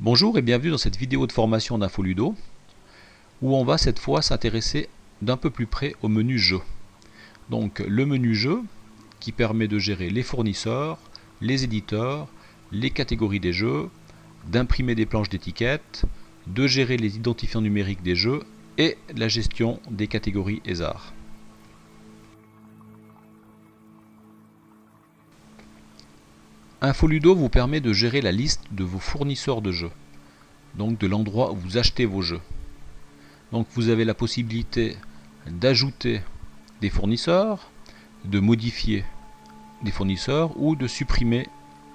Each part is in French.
Bonjour et bienvenue dans cette vidéo de formation d'Infoludo où on va cette fois s'intéresser d'un peu plus près au menu jeu. Donc le menu jeu qui permet de gérer les fournisseurs, les éditeurs, les catégories des jeux, d'imprimer des planches d'étiquettes, de gérer les identifiants numériques des jeux et la gestion des catégories hasard. Infoludo vous permet de gérer la liste de vos fournisseurs de jeux, donc de l'endroit où vous achetez vos jeux. Donc vous avez la possibilité d'ajouter des fournisseurs, de modifier des fournisseurs ou de supprimer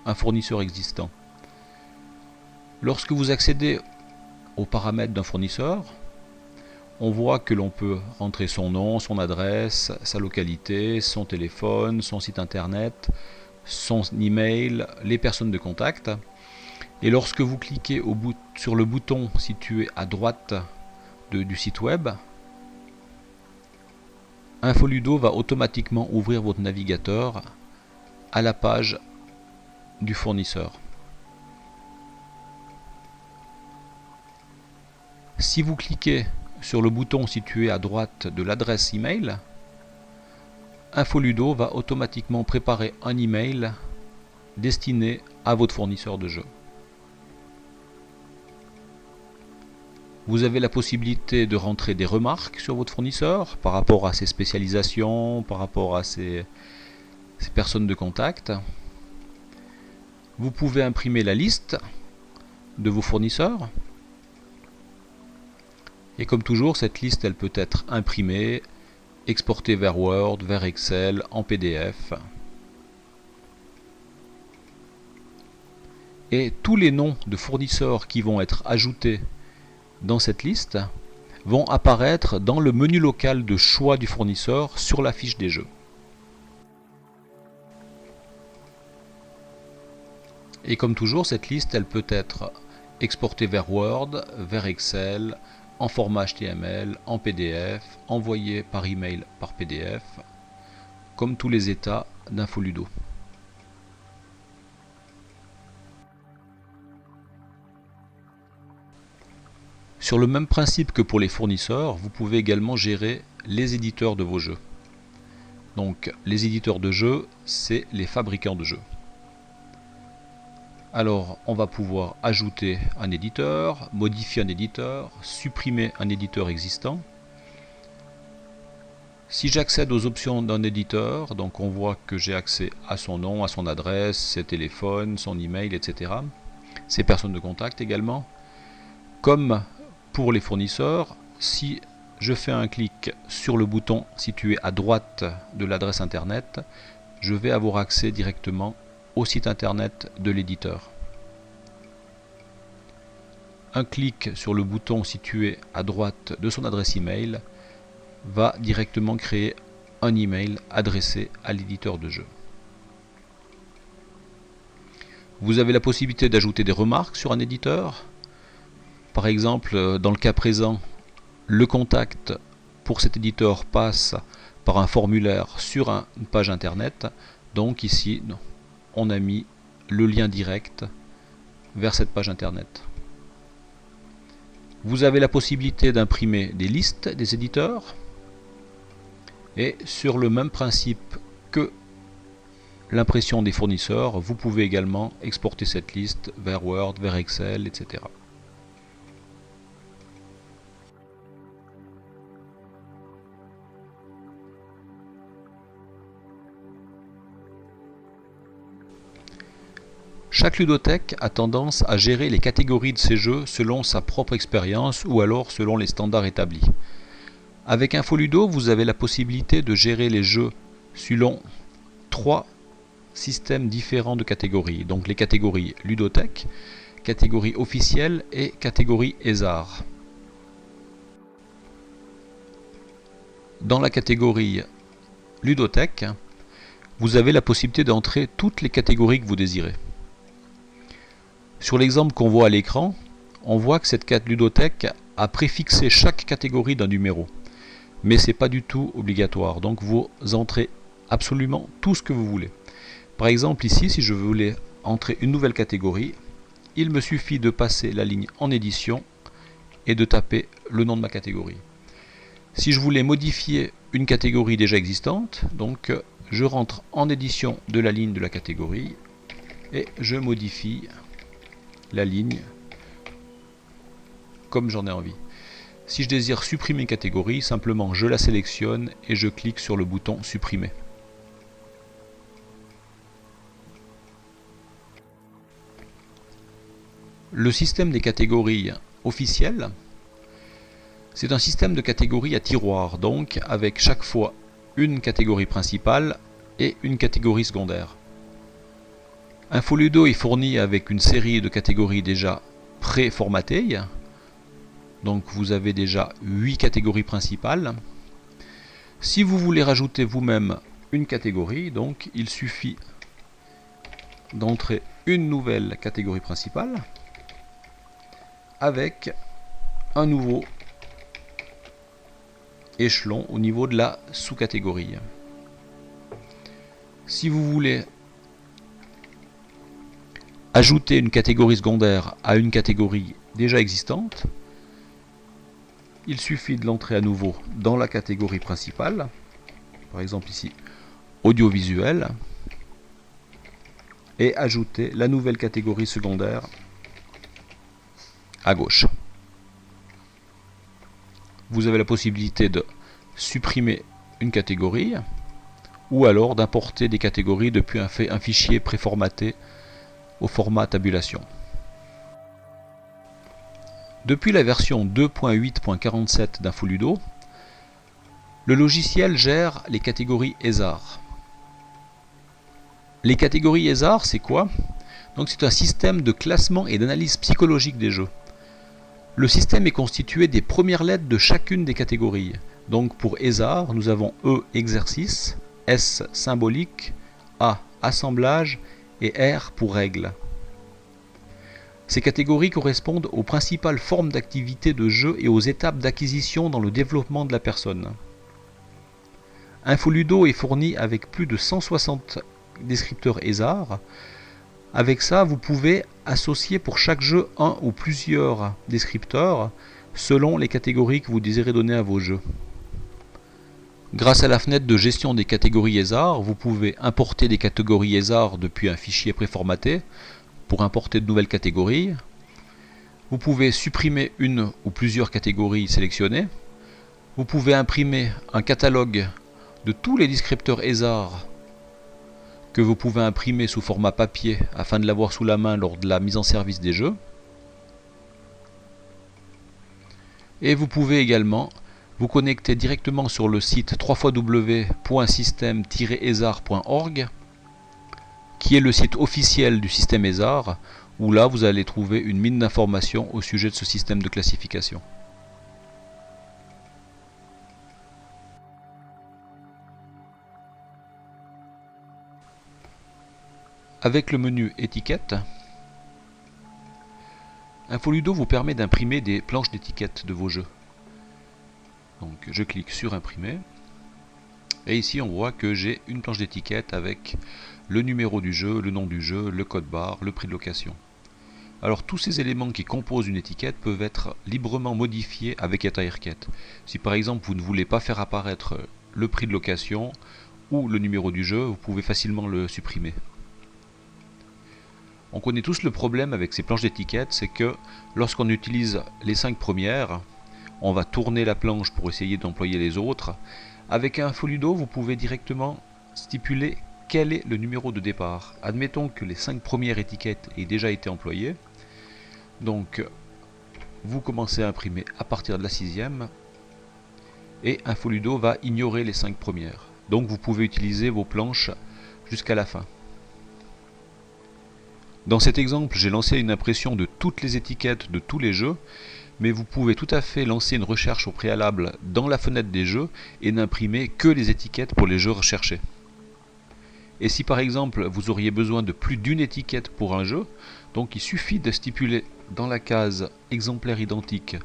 un fournisseur existant. Lorsque vous accédez aux paramètres d'un fournisseur, on voit que l'on peut rentrer son nom, son adresse, sa localité, son téléphone, son site internet, son email, les personnes de contact. Et lorsque vous cliquez sur le bouton situé à droite du site web, Infoludo va automatiquement ouvrir votre navigateur à la page du fournisseur. Si vous cliquez sur le bouton situé à droite de l'adresse email, Infoludo va automatiquement préparer un email destiné à votre fournisseur de jeu. Vous avez la possibilité de rentrer des remarques sur votre fournisseur par rapport à ses spécialisations, par rapport à ses personnes de contact. Vous pouvez imprimer la liste de vos fournisseurs. Et comme toujours, cette liste elle peut être imprimée, exportée vers Word, vers Excel, en PDF. Et tous les noms de fournisseurs qui vont être ajoutés dans cette liste vont apparaître dans le menu local de choix du fournisseur sur la fiche des jeux. Et comme toujours, cette liste elle peut être exportée vers Word, vers Excel, en format HTML, en PDF, envoyée par email par PDF, comme tous les états d'Infoludo. Sur le même principe que pour les fournisseurs, vous pouvez également gérer les éditeurs de vos jeux. Donc les éditeurs de jeux, c'est les fabricants de jeux. Alors on va pouvoir ajouter un éditeur, modifier un éditeur, supprimer un éditeur existant. Si j'accède aux options d'un éditeur, donc on voit que j'ai accès à son nom, à son adresse, ses téléphones, son email, etc. Ses personnes de contact également. Comme pour les fournisseurs, si je fais un clic sur le bouton situé à droite de l'adresse internet, je vais avoir accès directement au site internet de l'éditeur. Un clic sur le bouton situé à droite de son adresse email va directement créer un email adressé à l'éditeur de jeu. Vous avez la possibilité d'ajouter des remarques sur un éditeur. Par exemple, dans le cas présent, le contact pour cet éditeur passe par un formulaire sur une page internet. Donc ici, on a mis le lien direct vers cette page internet. Vous avez la possibilité d'imprimer des listes des éditeurs. Et sur le même principe que l'impression des fournisseurs, vous pouvez également exporter cette liste vers Word, vers Excel, etc. Chaque ludothèque a tendance à gérer les catégories de ses jeux selon sa propre expérience ou alors selon les standards établis. Avec Infoludo, vous avez la possibilité de gérer les jeux selon 3 systèmes différents de catégories. Donc les catégories ludothèque, catégorie officielle et catégorie hasard. Dans la catégorie ludothèque, vous avez la possibilité d'entrer toutes les catégories que vous désirez. Sur l'exemple qu'on voit à l'écran, on voit que cette ludothèque a préfixé chaque catégorie d'un numéro. Mais ce n'est pas du tout obligatoire. Donc vous entrez absolument tout ce que vous voulez. Par exemple ici, si je voulais entrer une nouvelle catégorie, il me suffit de passer la ligne en édition et de taper le nom de ma catégorie. Si je voulais modifier une catégorie déjà existante, donc je rentre en édition de la ligne de la catégorie et je modifie la ligne comme j'en ai envie. Si je désire supprimer une catégorie, simplement je la sélectionne et je clique sur le bouton supprimer. Le système des catégories officielles, c'est un système de catégories à tiroir, donc avec chaque fois une catégorie principale et une catégorie secondaire. InfoLudo est fourni avec une série de catégories déjà pré-formatées, donc vous avez déjà 8 catégories principales. Si vous voulez rajouter vous-même une catégorie, donc il suffit d'entrer une nouvelle catégorie principale avec un nouveau échelon au niveau de la sous-catégorie. Si vous voulez ajouter une catégorie secondaire à une catégorie déjà existante, il suffit de l'entrer à nouveau dans la catégorie principale, par exemple ici audiovisuel, et ajouter la nouvelle catégorie secondaire à gauche. Vous avez la possibilité de supprimer une catégorie ou alors d'importer des catégories depuis un fichier préformaté au format tabulation. Depuis la version 2.8.47 d'InfoLudo, le logiciel gère les catégories ESAR. Les catégories ESAR, c'est quoi? Donc c'est un système de classement et d'analyse psychologique des jeux. Le système est constitué des premières lettres de chacune des catégories. Donc pour ESAR, nous avons E exercice, S symbolique, A assemblage et R pour règle. Ces catégories correspondent aux principales formes d'activité de jeu et aux étapes d'acquisition dans le développement de la personne. InfoLudo est fourni avec plus de 160 descripteurs ESAR. Avec ça, vous pouvez associer pour chaque jeu un ou plusieurs descripteurs selon les catégories que vous désirez donner à vos jeux. Grâce à la fenêtre de gestion des catégories ESAR, vous pouvez importer des catégories ESAR depuis un fichier préformaté pour importer de nouvelles catégories. Vous pouvez supprimer une ou plusieurs catégories sélectionnées. Vous pouvez imprimer un catalogue de tous les descripteurs ESAR que vous pouvez imprimer sous format papier afin de l'avoir sous la main lors de la mise en service des jeux. Et vous pouvez également vous connecter directement sur le site www.system-esar.org qui est le site officiel du système ESAR, où là vous allez trouver une mine d'informations au sujet de ce système de classification. Avec le menu étiquette, InfoLudo vous permet d'imprimer des planches d'étiquette de vos jeux. Donc je clique sur imprimer et ici on voit que j'ai une planche d'étiquette avec le numéro du jeu, le nom du jeu, le code barre, le prix de location. Alors tous ces éléments qui composent une étiquette peuvent être librement modifiés avec EtaireQuête. Si par exemple vous ne voulez pas faire apparaître le prix de location ou le numéro du jeu, vous pouvez facilement le supprimer. On connaît tous le problème avec ces planches d'étiquette, c'est que lorsqu'on utilise les 5 premières, on va tourner la planche pour essayer d'employer les autres. Avec InfoLudo, vous pouvez directement stipuler quel est le numéro de départ. Admettons que les 5 premières étiquettes aient déjà été employées. Donc, vous commencez à imprimer à partir de la 6e et InfoLudo va ignorer les 5 premières. Donc, vous pouvez utiliser vos planches jusqu'à la fin. Dans cet exemple, j'ai lancé une impression de toutes les étiquettes de tous les jeux, mais vous pouvez tout à fait lancer une recherche au préalable dans la fenêtre des jeux et n'imprimer que les étiquettes pour les jeux recherchés. Et si par exemple vous auriez besoin de plus d'une étiquette pour un jeu, donc il suffit de stipuler dans la case exemplaire identique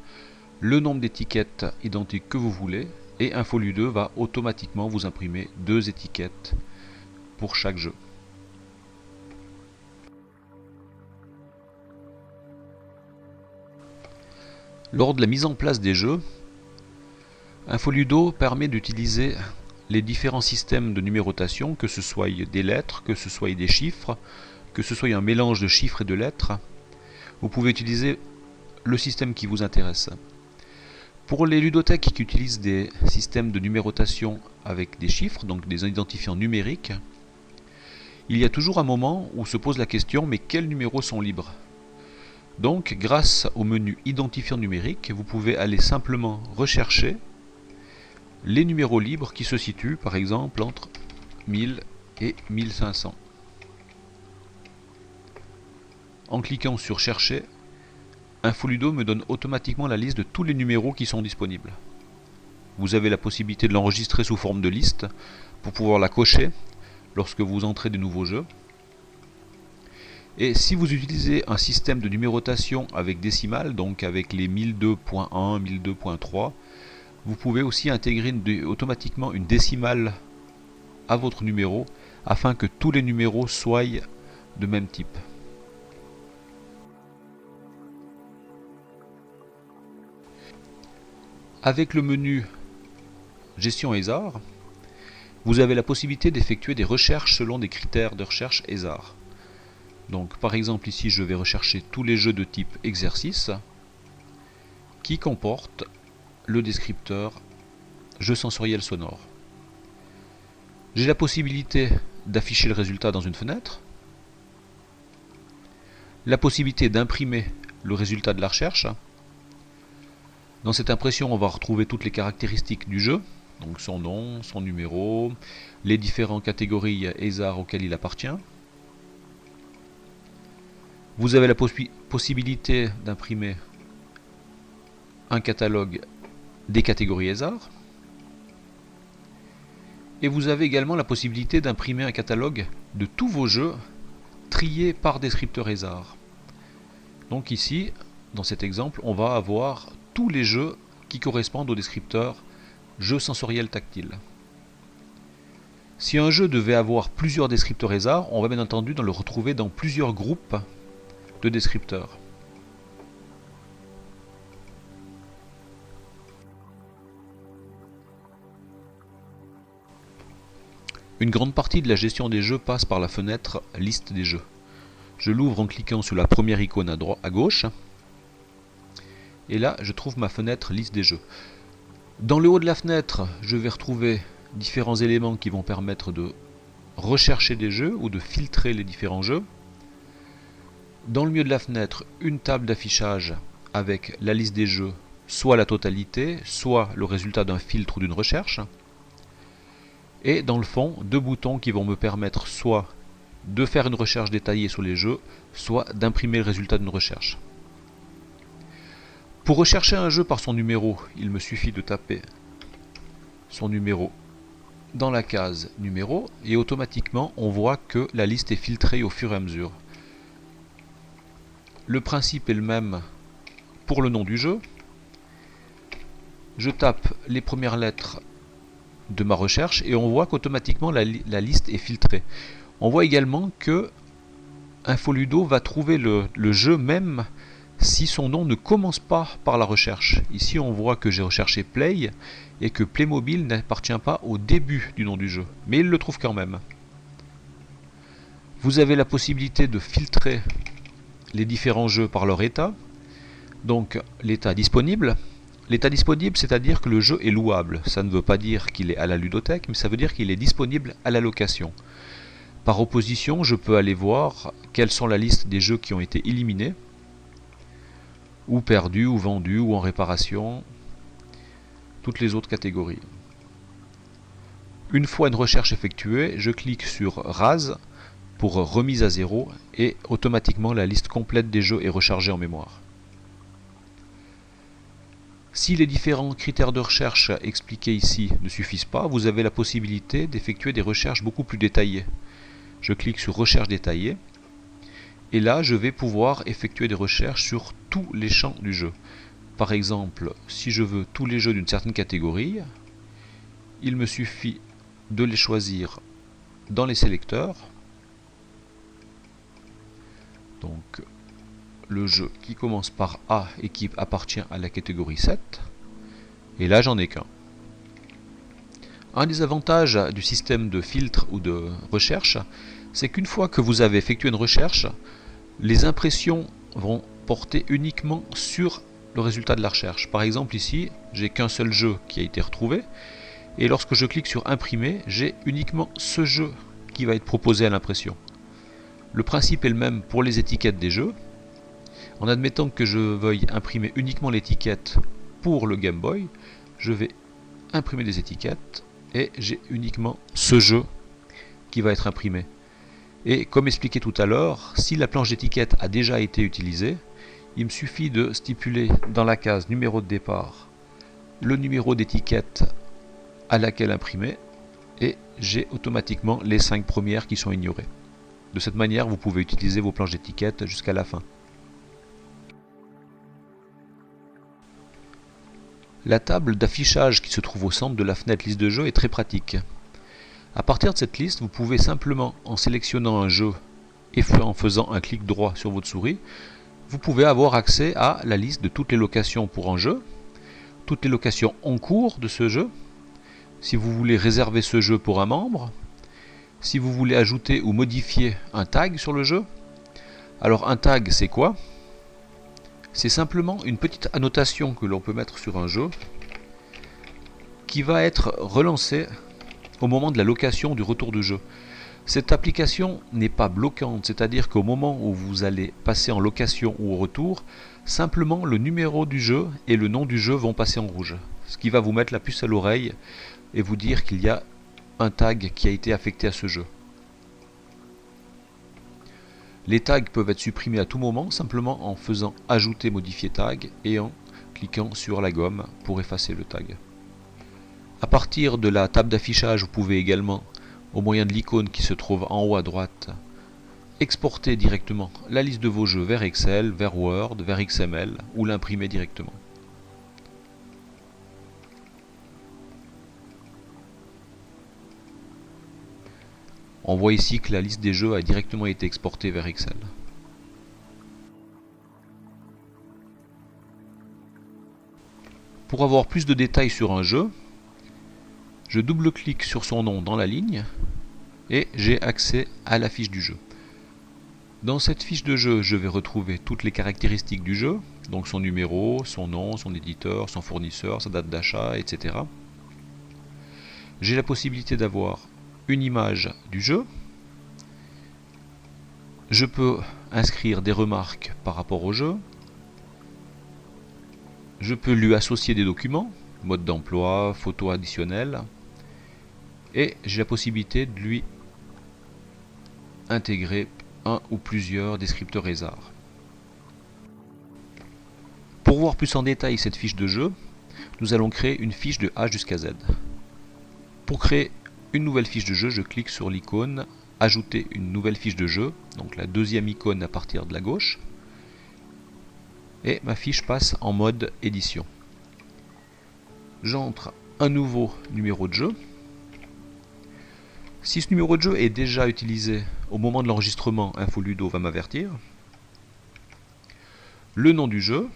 le nombre d'étiquettes identiques que vous voulez et InfoLudo va automatiquement vous imprimer 2 étiquettes pour chaque jeu. Lors de la mise en place des jeux, InfoLudo permet d'utiliser les différents systèmes de numérotation, que ce soit des lettres, que ce soit des chiffres, que ce soit un mélange de chiffres et de lettres. Vous pouvez utiliser le système qui vous intéresse. Pour les ludothèques qui utilisent des systèmes de numérotation avec des chiffres, donc des identifiants numériques, il y a toujours un moment où se pose la question, mais quels numéros sont libres? Donc, grâce au menu identifiant numérique, vous pouvez aller simplement rechercher les numéros libres qui se situent par exemple entre 1000 et 1500. En cliquant sur chercher, InfoLudo me donne automatiquement la liste de tous les numéros qui sont disponibles. Vous avez la possibilité de l'enregistrer sous forme de liste pour pouvoir la cocher lorsque vous entrez de nouveaux jeux. Et si vous utilisez un système de numérotation avec décimales, donc avec les 1002.1, 1002.3, vous pouvez aussi intégrer automatiquement une décimale à votre numéro afin que tous les numéros soient de même type. Avec le menu Gestion ESAR, vous avez la possibilité d'effectuer des recherches selon des critères de recherche ESAR. Donc par exemple ici je vais rechercher tous les jeux de type exercice qui comportent le descripteur jeu sensoriel sonore. J'ai la possibilité d'afficher le résultat dans une fenêtre, la possibilité d'imprimer le résultat de la recherche. Dans cette impression, on va retrouver toutes les caractéristiques du jeu, donc son nom, son numéro, les différentes catégories ESAR auxquelles il appartient. Vous avez la possibilité d'imprimer un catalogue des catégories ESAR. Et vous avez également la possibilité d'imprimer un catalogue de tous vos jeux triés par descripteur ESAR. Donc ici, dans cet exemple, on va avoir tous les jeux qui correspondent au descripteur jeu sensoriel tactile. Si un jeu devait avoir plusieurs descripteurs ESAR, on va bien entendu le retrouver dans plusieurs groupes de descripteurs. Une grande partie de la gestion des jeux passe par la fenêtre Liste des jeux. Je l'ouvre en cliquant sur la première icône à gauche. Et là, je trouve ma fenêtre Liste des jeux. Dans le haut de la fenêtre, je vais retrouver différents éléments qui vont permettre de rechercher des jeux ou de filtrer les différents jeux. Dans le milieu de la fenêtre, une table d'affichage avec la liste des jeux, soit la totalité, soit le résultat d'un filtre ou d'une recherche. Et dans le fond, deux boutons qui vont me permettre soit de faire une recherche détaillée sur les jeux, soit d'imprimer le résultat d'une recherche. Pour rechercher un jeu par son numéro, il me suffit de taper son numéro dans la case numéro et automatiquement on voit que la liste est filtrée au fur et à mesure. Le principe est le même pour le nom du jeu. Je tape les premières lettres de ma recherche et on voit qu'automatiquement la liste est filtrée. On voit également que InfoLudo va trouver le jeu même si son nom ne commence pas par la recherche. Ici on voit que j'ai recherché Play et que Playmobil n'appartient pas au début du nom du jeu, mais il le trouve quand même. Vous avez la possibilité de filtrer les différents jeux par leur état. Donc l'état disponible. L'état disponible, c'est-à-dire que le jeu est louable. Ça ne veut pas dire qu'il est à la ludothèque, mais ça veut dire qu'il est disponible à la location. Par opposition, je peux aller voir quelles sont la liste des jeux qui ont été éliminés, ou perdus, ou vendus, ou en réparation, toutes les autres catégories. Une fois une recherche effectuée, je clique sur Rase pour remise à zéro et automatiquement la liste complète des jeux est rechargée en mémoire. Si les différents critères de recherche expliqués ici ne suffisent pas, vous avez la possibilité d'effectuer des recherches beaucoup plus détaillées. Je clique sur Recherche détaillée et là je vais pouvoir effectuer des recherches sur tous les champs du jeu. Par exemple, si je veux tous les jeux d'une certaine catégorie, il me suffit de les choisir dans les sélecteurs. Donc le jeu qui commence par A et qui appartient à la catégorie 7, et là j'en ai qu'un. Un des avantages du système de filtre ou de recherche, c'est qu'une fois que vous avez effectué une recherche, les impressions vont porter uniquement sur le résultat de la recherche. Par exemple ici, j'ai qu'un seul jeu qui a été retrouvé, et lorsque je clique sur imprimer, j'ai uniquement ce jeu qui va être proposé à l'impression. Le principe est le même pour les étiquettes des jeux. En admettant que je veuille imprimer uniquement l'étiquette pour le Game Boy, je vais imprimer des étiquettes et j'ai uniquement ce jeu qui va être imprimé. Et comme expliqué tout à l'heure, si la planche d'étiquette a déjà été utilisée, il me suffit de stipuler dans la case numéro de départ le numéro d'étiquette à laquelle imprimer et j'ai automatiquement les 5 premières qui sont ignorées. De cette manière, vous pouvez utiliser vos planches d'étiquette jusqu'à la fin. La table d'affichage qui se trouve au centre de la fenêtre liste de jeux est très pratique. À partir de cette liste, vous pouvez simplement, en sélectionnant un jeu et en faisant un clic droit sur votre souris, vous pouvez avoir accès à la liste de toutes les locations pour un jeu, toutes les locations en cours de ce jeu, si vous voulez réserver ce jeu pour un membre, si vous voulez ajouter ou modifier un tag sur le jeu. Alors un tag c'est quoi? C'est simplement une petite annotation que l'on peut mettre sur un jeu qui va être relancée au moment de la location du retour du jeu. Cette application n'est pas bloquante, c'est-à-dire qu'au moment où vous allez passer en location ou au retour, simplement le numéro du jeu et le nom du jeu vont passer en rouge. Ce qui va vous mettre la puce à l'oreille et vous dire qu'il y a un tag qui a été affecté à ce jeu. Les tags peuvent être supprimés à tout moment, simplement en faisant ajouter modifier tag et en cliquant sur la gomme pour effacer le tag. À partir de la table d'affichage, vous pouvez également, au moyen de l'icône qui se trouve en haut à droite, exporter directement la liste de vos jeux vers Excel, vers Word, vers XML ou l'imprimer directement. On voit ici que la liste des jeux a directement été exportée vers Excel. Pour avoir plus de détails sur un jeu, je double-clique sur son nom dans la ligne et j'ai accès à la fiche du jeu. Dans cette fiche de jeu, je vais retrouver toutes les caractéristiques du jeu, donc son numéro, son nom, son éditeur, son fournisseur, sa date d'achat, etc. J'ai la possibilité d'avoir une image du jeu. Je peux inscrire des remarques par rapport au jeu. Je peux lui associer des documents, mode d'emploi, photo additionnelle. Et j'ai la possibilité de lui intégrer un ou plusieurs descripteurs hasard. Pour voir plus en détail cette fiche de jeu, nous allons créer une fiche de A jusqu'à Z. Pour créer une nouvelle fiche de jeu, je clique sur l'icône ajouter une nouvelle fiche de jeu, donc la deuxième icône à partir de la gauche, et ma fiche passe en mode édition. J'entre un nouveau numéro de jeu. Si ce numéro de jeu est déjà utilisé au moment de l'enregistrement, InfoLudo va m'avertir. Le nom du jeu.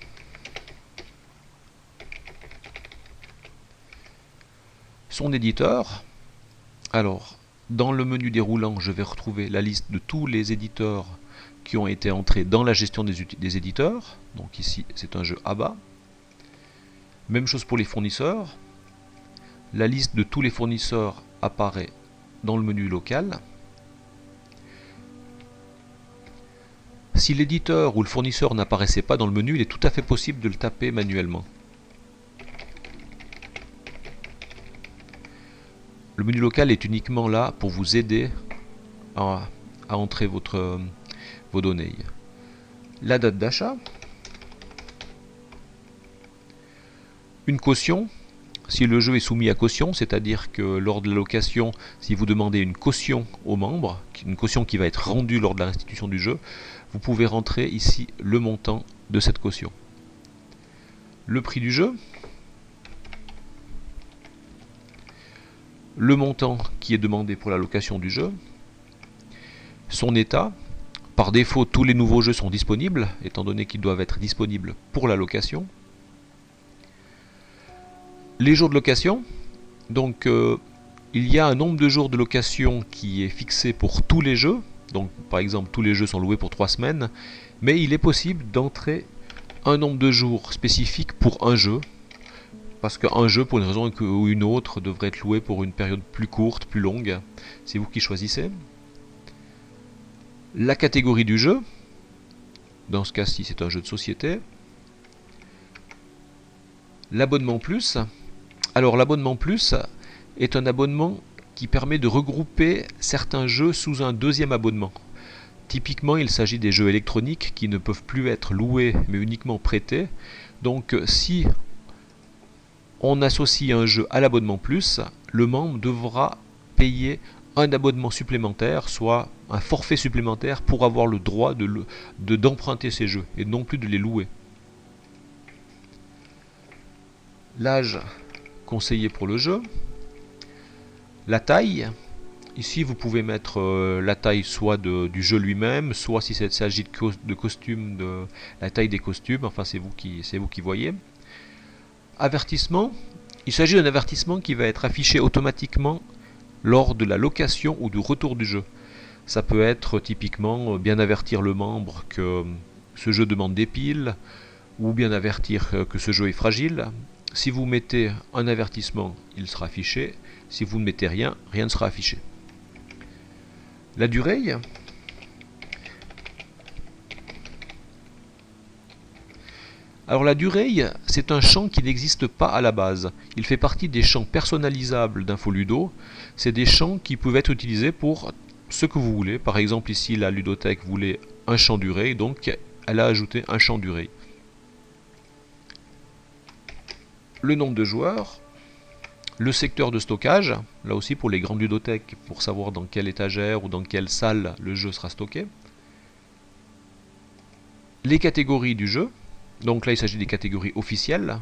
Son éditeur. Alors, dans le menu déroulant, je vais retrouver la liste de tous les éditeurs qui ont été entrés dans la gestion des éditeurs. Donc ici, c'est un jeu ABA. Même chose pour les fournisseurs. La liste de tous les fournisseurs apparaît dans le menu local. Si l'éditeur ou le fournisseur n'apparaissait pas dans le menu, il est tout à fait possible de le taper manuellement. Le menu local est uniquement là pour vous aider à entrer vos données. La date d'achat. Une caution. Si le jeu est soumis à caution, c'est-à-dire que lors de la location, si vous demandez une caution aux membres, une caution qui va être rendue lors de la restitution du jeu, vous pouvez rentrer ici le montant de cette caution. Le prix du jeu. Le montant qui est demandé pour la location du jeu. Son état. Par défaut, tous les nouveaux jeux sont disponibles, étant donné qu'ils doivent être disponibles pour la location. Les jours de location, donc il y a un nombre de jours de location qui est fixé pour tous les jeux. Donc par exemple, tous les jeux sont loués pour 3 semaines, mais il est possible d'entrer un nombre de jours spécifique pour un jeu, parce qu'un jeu, pour une raison ou une autre, devrait être loué pour une période plus courte, plus longue. C'est vous qui choisissez. La catégorie du jeu, dans ce cas-ci c'est un jeu de société. L'abonnement plus. Alors l'abonnement plus est un abonnement qui permet de regrouper certains jeux sous un deuxième abonnement. Typiquement, il s'agit des jeux électroniques qui ne peuvent plus être loués mais uniquement prêtés. Donc si on associe un jeu à l'abonnement plus, le membre devra payer un abonnement supplémentaire, soit un forfait supplémentaire pour avoir le droit d'emprunter ces jeux et non plus de les louer. L'âge conseillé pour le jeu. La taille. Ici, vous pouvez mettre la taille soit du jeu lui-même, soit si il s'agit de costumes, la taille des costumes. Enfin, c'est vous qui voyez. Avertissement. Il s'agit d'un avertissement qui va être affiché automatiquement lors de la location ou du retour du jeu. Ça peut être typiquement bien avertir le membre que ce jeu demande des piles, ou bien avertir que ce jeu est fragile. Si vous mettez un avertissement, il sera affiché. Si vous ne mettez rien, rien ne sera affiché. La durée. Alors la durée, c'est un champ qui n'existe pas à la base. Il fait partie des champs personnalisables d'Infoludo. C'est des champs qui peuvent être utilisés pour ce que vous voulez. Par exemple, ici, la ludothèque voulait un champ durée, donc elle a ajouté un champ durée. Le nombre de joueurs. Le secteur de stockage, là aussi pour les grandes ludothèques, pour savoir dans quelle étagère ou dans quelle salle le jeu sera stocké. Les catégories du jeu, donc là il s'agit des catégories officielles.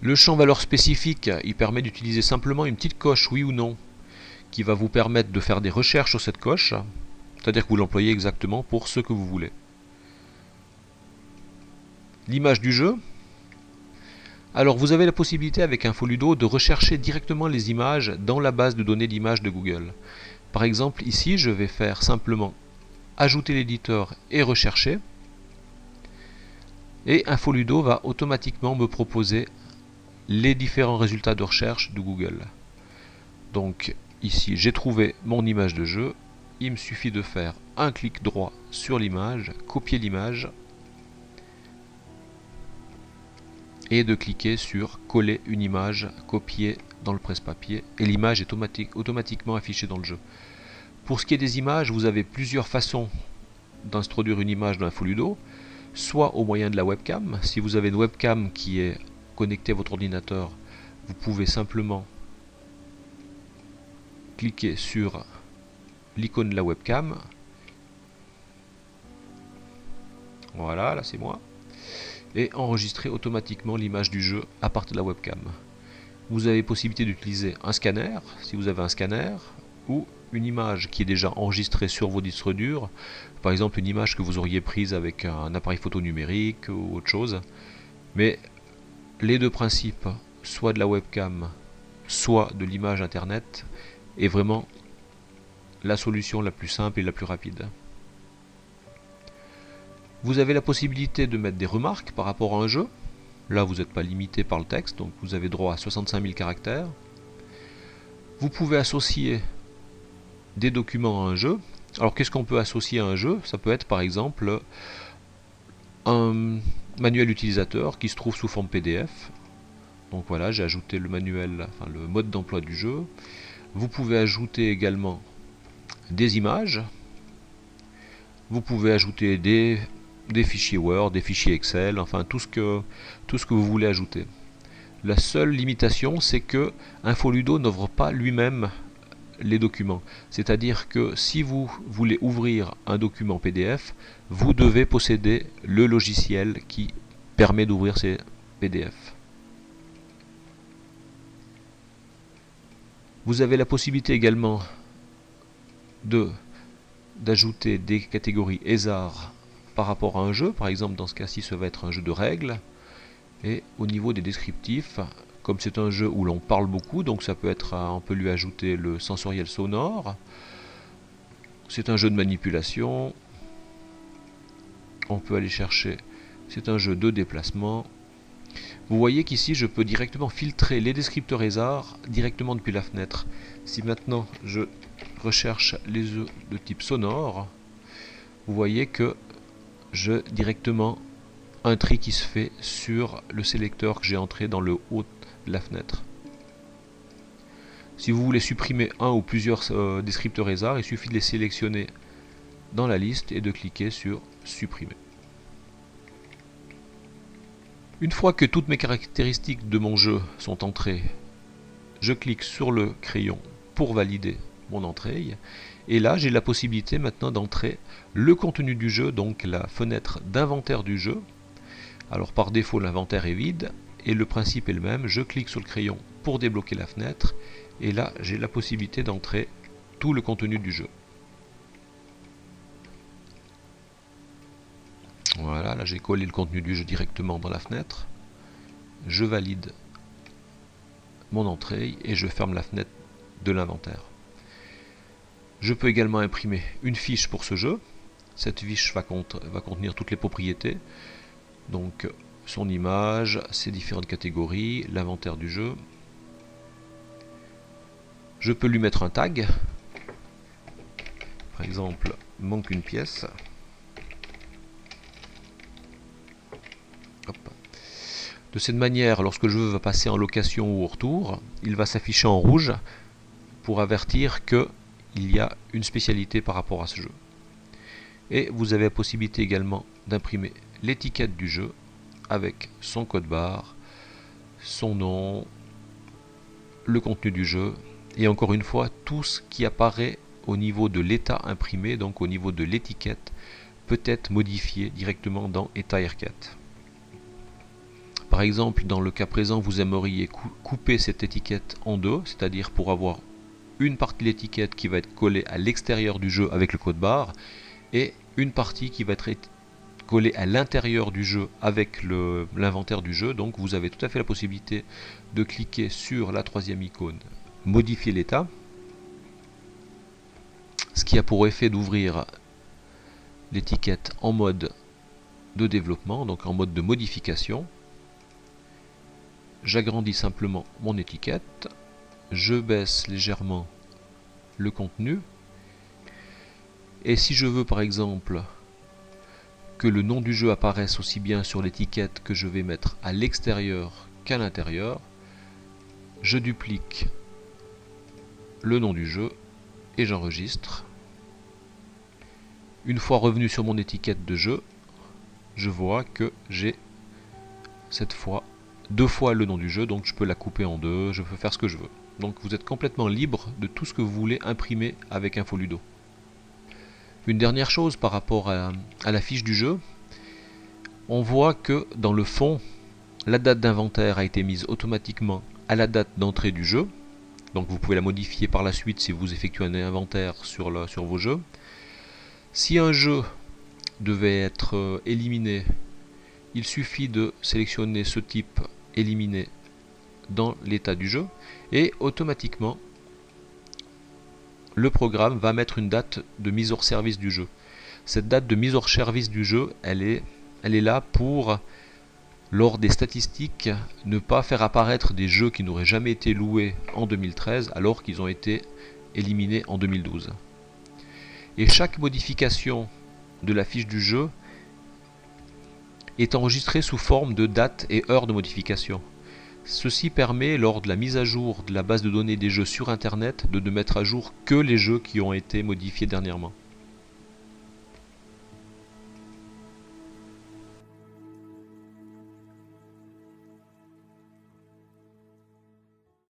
Le champ valeur spécifique, il permet d'utiliser simplement une petite coche oui ou non, qui va vous permettre de faire des recherches sur cette coche, c'est-à-dire que vous l'employez exactement pour ce que vous voulez. L'image du jeu. Alors vous avez la possibilité avec Infoludo de rechercher directement les images dans la base de données d'images de Google. Par exemple ici je vais faire simplement ajouter l'éditeur et rechercher. Et Infoludo va automatiquement me proposer les différents résultats de recherche de Google. Donc ici j'ai trouvé mon image de jeu. Il me suffit de faire un clic droit sur l'image, copier l'image, et de cliquer sur coller une image, copier dans le presse-papier, et l'image est automatiquement affichée dans le jeu. Pour ce qui est des images, vous avez plusieurs façons d'introduire une image dans Infoludo, soit au moyen de la webcam. Si vous avez une webcam qui est connectée à votre ordinateur, vous pouvez simplement cliquer sur l'icône de la webcam. Voilà, là c'est moi. Et enregistrer automatiquement l'image du jeu à partir de la webcam. Vous avez possibilité d'utiliser un scanner, si vous avez un scanner, ou une image qui est déjà enregistrée sur vos disques durs, par exemple une image que vous auriez prise avec un appareil photo numérique ou autre chose. Mais les deux principes, soit de la webcam, soit de l'image internet, est vraiment la solution la plus simple et la plus rapide. Vous avez la possibilité de mettre des remarques par rapport à un jeu. Là, vous n'êtes pas limité par le texte, donc vous avez droit à 65 000 caractères. Vous pouvez associer des documents à un jeu. Alors, qu'est-ce qu'on peut associer à un jeu? Ça peut être, par exemple, un manuel utilisateur qui se trouve sous forme PDF. Donc voilà, j'ai ajouté le manuel, enfin le mode d'emploi du jeu. Vous pouvez ajouter également des images. Vous pouvez ajouter des fichiers Word, des fichiers Excel, enfin tout ce que vous voulez ajouter. La seule limitation, c'est que Infoludo n'ouvre pas lui-même les documents. C'est-à-dire que si vous voulez ouvrir un document PDF, vous devez posséder le logiciel qui permet d'ouvrir ces PDF. Vous avez la possibilité également d'ajouter des catégories hasard par rapport à un jeu. Par exemple, dans ce cas-ci, ça va être un jeu de règles. Et au niveau des descriptifs, comme c'est un jeu où l'on parle beaucoup, donc ça peut être, on peut lui ajouter le sensoriel sonore. C'est un jeu de manipulation. On peut aller chercher, c'est un jeu de déplacement. Vous voyez qu'ici je peux directement filtrer les descripteurs hasard directement depuis la fenêtre. Si maintenant je recherche les jeux de type sonore, vous voyez que j'ai directement un tri qui se fait sur le sélecteur que j'ai entré dans le haut de la fenêtre. Si vous voulez supprimer un ou plusieurs descripteurs hasard, il suffit de les sélectionner dans la liste et de cliquer sur supprimer. Une fois que toutes mes caractéristiques de mon jeu sont entrées, je clique sur le crayon pour valider mon entrée. Et là, j'ai la possibilité maintenant d'entrer le contenu du jeu, donc la fenêtre d'inventaire du jeu. Alors par défaut, l'inventaire est vide et le principe est le même. Je clique sur le crayon pour débloquer la fenêtre. Et là, j'ai la possibilité d'entrer tout le contenu du jeu. Voilà, là j'ai collé le contenu du jeu directement dans la fenêtre. Je valide mon entrée et je ferme la fenêtre de l'inventaire. Je peux également imprimer une fiche pour ce jeu. Cette fiche va contenir toutes les propriétés. Donc son image, ses différentes catégories, l'inventaire du jeu. Je peux lui mettre un tag. Par exemple, manque une pièce. Hop. De cette manière, lorsque le jeu va passer en location ou au retour, il va s'afficher en rouge pour avertir qu'il y a une spécialité par rapport à ce jeu. Et vous avez la possibilité également d'imprimer l'étiquette du jeu avec son code barre, son nom, le contenu du jeu et encore une fois tout ce qui apparaît au niveau de l'état imprimé, donc au niveau de l'étiquette, peut être modifié directement dans État requête. Par exemple, dans le cas présent, vous aimeriez couper cette étiquette en deux, c'est-à-dire pour avoir une partie de l'étiquette qui va être collée à l'extérieur du jeu avec le code barre et une partie qui va être collée à l'intérieur du jeu avec l'inventaire du jeu. Donc vous avez tout à fait la possibilité de cliquer sur la troisième icône, modifier l'état, ce qui a pour effet d'ouvrir l'étiquette en mode de développement, donc en mode de modification. J'agrandis simplement mon étiquette, je baisse légèrement le contenu, et si je veux par exemple que le nom du jeu apparaisse aussi bien sur l'étiquette que je vais mettre à l'extérieur qu'à l'intérieur, je duplique le nom du jeu et j'enregistre. Une fois revenu sur mon étiquette de jeu, je vois que j'ai cette fois deux fois le nom du jeu, donc je peux la couper en deux, je peux faire ce que je veux. Donc vous êtes complètement libre de tout ce que vous voulez imprimer avec InfoLudo. Une dernière chose par rapport à la fiche du jeu, on voit que dans le fond, la date d'inventaire a été mise automatiquement à la date d'entrée du jeu. Donc vous pouvez la modifier par la suite si vous effectuez un inventaire sur vos jeux. Si un jeu devait être éliminé, il suffit de sélectionner ce type éliminer dans l'état du jeu et automatiquement le programme va mettre une date de mise hors service du jeu. Cette date de mise hors service du jeu, elle est là pour, lors des statistiques, ne pas faire apparaître des jeux qui n'auraient jamais été loués en 2013 alors qu'ils ont été éliminés en 2012. Et chaque modification de la fiche du jeu est enregistrée sous forme de date et heure de modification. Ceci permet, lors de la mise à jour de la base de données des jeux sur Internet, de ne mettre à jour que les jeux qui ont été modifiés dernièrement.